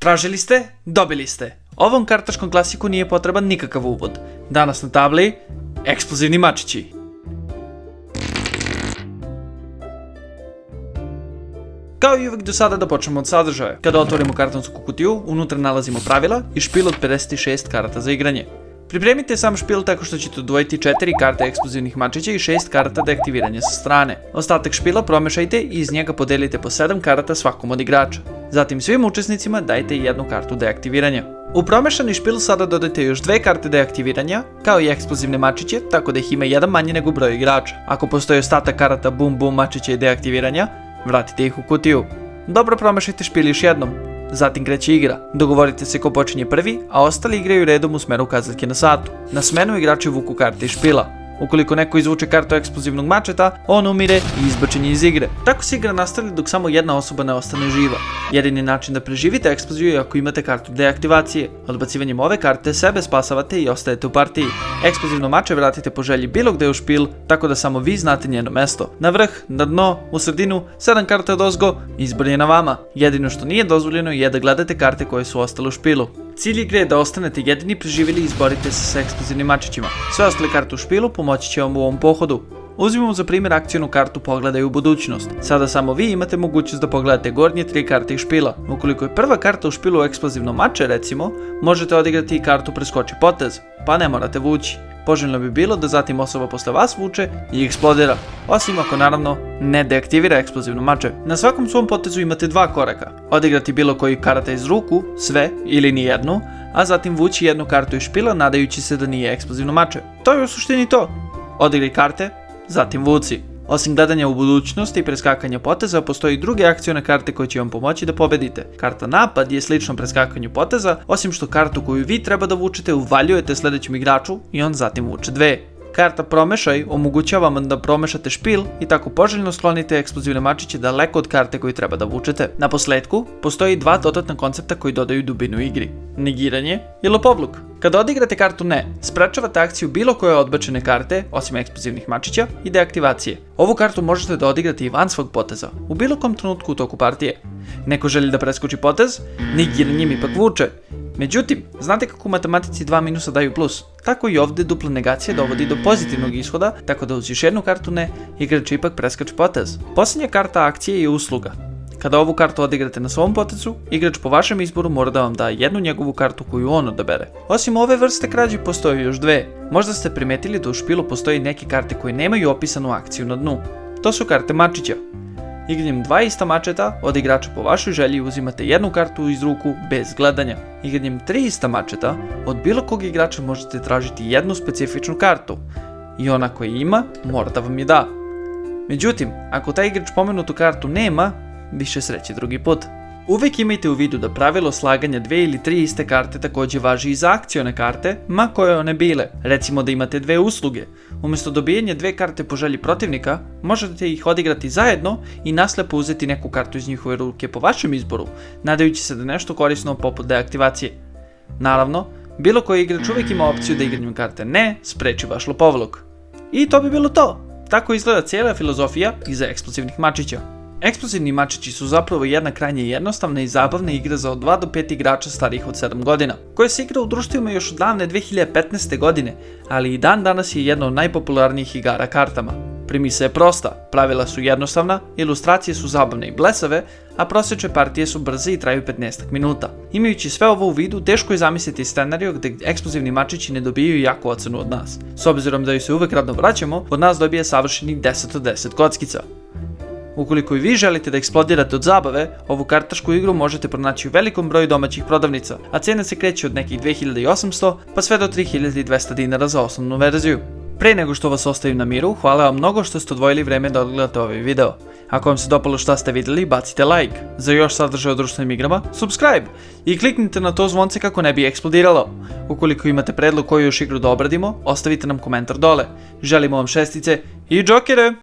Tražili ste, dobili ste. Ovom kartaškom klasiku nije potreban nikakav uvod. Danas na tabli, eksplozivni mačići. Kao i uvek do sada da počnemo od sadržaja. Kada otvorimo kartonsku kutiju, unutra nalazimo pravila i špil od 56 karata za igranje. Pripremite sam špil tako što ćete odvojiti 4 karte eksplozivnih mačića i 6 karata deaktiviranja sa strane. Ostatak špila promešajte i iz njega podelite po 7 karata svakom od igrača. Zatim svim učesnicima dajte jednu kartu deaktiviranja. U promešani špil sada dodajte još 2 karte deaktiviranja, kao i eksplozivne mačiće, tako da ih ima jedan manje nego broj igrača. Ako postoji ostatak karata bum bum mačića i deaktiviranja, vratite ih u kutiju. Dobro promešajte špil još jednom. Zatim kreće igra. Dogovorite se ko počinje prvi, a ostali igraju redom u smeru kazaljke na satu. Na smenu igrači vuku karte iz špila. Ukoliko neko izvuče kartu eksplozivnog mačeta, on umire i izbačen je iz igre. Tako se igra nastavlja dok samo jedna osoba ne ostane živa. Jedini način da preživite eksploziju je ako imate kartu deaktivacije. Odbacivanjem ove karte sebe spasavate i ostajete u partiji. Eksplozivno mače vratite po želji bilo gde u špil, tako da samo vi znate njeno mesto. Na vrh, na dno, u sredinu, 7 karta odozgo, izbor je na vama. Jedino što nije dozvoljeno je da gledate karte koje su ostale u špilu. Cilj igre je da ostanete jedini preživjeli i izborite se sa eksplozivnim mačićima. Sve ostale karte u špilu pomoći će vam u ovom pohodu. Uzmimo za primjer akcijnu kartu Pogledaj u budućnost. Sada samo vi imate mogućnost da pogledate gornje 3 karte iz špila. Ukoliko je prva karta u špilu eksplozivno mače recimo, možete odigrati i kartu Preskoči potez, pa ne morate vući. Poželjno bi bilo da zatim osoba posle vas vuče i eksplodira, osim ako naravno ne deaktivira eksplozivno mače. Na svakom svom potezu imate 2 koraka. Odigrati bilo koji karata iz ruku, sve ili nijednu, a zatim vući jednu kartu iz špila nadajući se da nije eksplozivno mače. To je u suštini to. Odigraj karte, zatim vuci. Osim gledanja u budućnost i preskakanja poteza, postoji druge akcione karte koje će vam pomoći da pobedite. Karta Napad je slično preskakanju poteza, osim što kartu koju vi treba da vučete uvaljujete sledećem igraču i on zatim vuče 2. Karta Promešaj omogućava vam da promešate špil i tako poželjno sklonite eksplozivne mačiće daleko od karte koju treba da vučete. Na posledku, postoji 2 dodatna koncepta koji dodaju dubinu igri. Negiranje i lopovluk. Kada odigrate kartu ne, sprečavate akciju bilo koje odbačene karte, osim eksplozivnih mačića i deaktivacije. Ovu kartu možete da odigrate i van svog poteza, u bilo kom trenutku u toku partije. Neko želi da preskoči potez, negiranjem ipak vuče. Međutim, znate kako u matematici 2 minusa daju plus? Tako i ovdje dupla negacija dovodi do pozitivnog ishoda, tako da uz još jednu kartu ne, igrač ipak preskače potez. Posljednja karta akcije je usluga. Kada ovu kartu odigrate na svom potezu, igrač po vašem izboru mora da vam da jednu njegovu kartu koju on odabere. Osim ove vrste krađe postoje još 2. Možda ste primetili da u špilu postoji neke karte koje nemaju opisanu akciju na dnu. To su karte mačića. Igranjem 2 ista mačeta od igrača po vašoj želji uzimate jednu kartu iz ruku bez gledanja. Igranjem 3 ista mačeta od bilo kog igrača možete tražiti jednu specifičnu kartu i ona koja ima mora da vam je da. Međutim, ako taj igrač pomenutu kartu nema, više sreće drugi put. Uvijek imajte u vidu da pravilo slaganja 2 ili 3 iste karte također važi i za akcione karte, ma koje one bile. Recimo da imate 2 usluge. Umjesto dobijanja 2 karte po želji protivnika, možete ih odigrati zajedno i naslepo uzeti neku kartu iz njihove ruke po vašem izboru, nadajući se da nešto korisno poput deaktivacije. Naravno, bilo koji igrač uvijek ima opciju da igranjem karte ne spreči vaš lopovluk. I to bi bilo to. Tako izgleda cijela filozofija iza eksplozivnih mačića. Eksplozivni mačići su zapravo jedna krajnje jednostavna i zabavna igra za od 2 do 5 igrača starijih od 7 godina, koja se igra u društvima još od davne 2015. godine, ali i dan danas je jedna od najpopularnijih igara kartama. Premisa je prosta, pravila su jednostavna, ilustracije su zabavne i blesave, a prosječne partije su brze i traju 15 minuta. Imajući sve ovo u vidu, teško je zamisliti scenariju gdje eksplozivni mačići ne dobijaju jaku ocenu od nas. S obzirom da ju se uvek radno vraćamo, od nas dobije savršenih 10 od 10 kockica. Ukoliko i vi želite da eksplodirate od zabave, ovu kartašku igru možete pronaći u velikom broju domaćih prodavnica, a cena se kreće od nekih 2800 pa sve do 3200 dinara za osnovnu verziju. Pre nego što vas ostavim na miru, hvala vam mnogo što ste odvojili vreme da odgledate ovaj video. Ako vam se dopalo šta ste vidjeli, bacite like. Za još sadržaja o društvenim igrama, subscribe i kliknite na to zvonce kako ne bi eksplodiralo. Ukoliko imate predlog koju još igru da obradimo, ostavite nam komentar dole. Želimo vam šestice i džokere!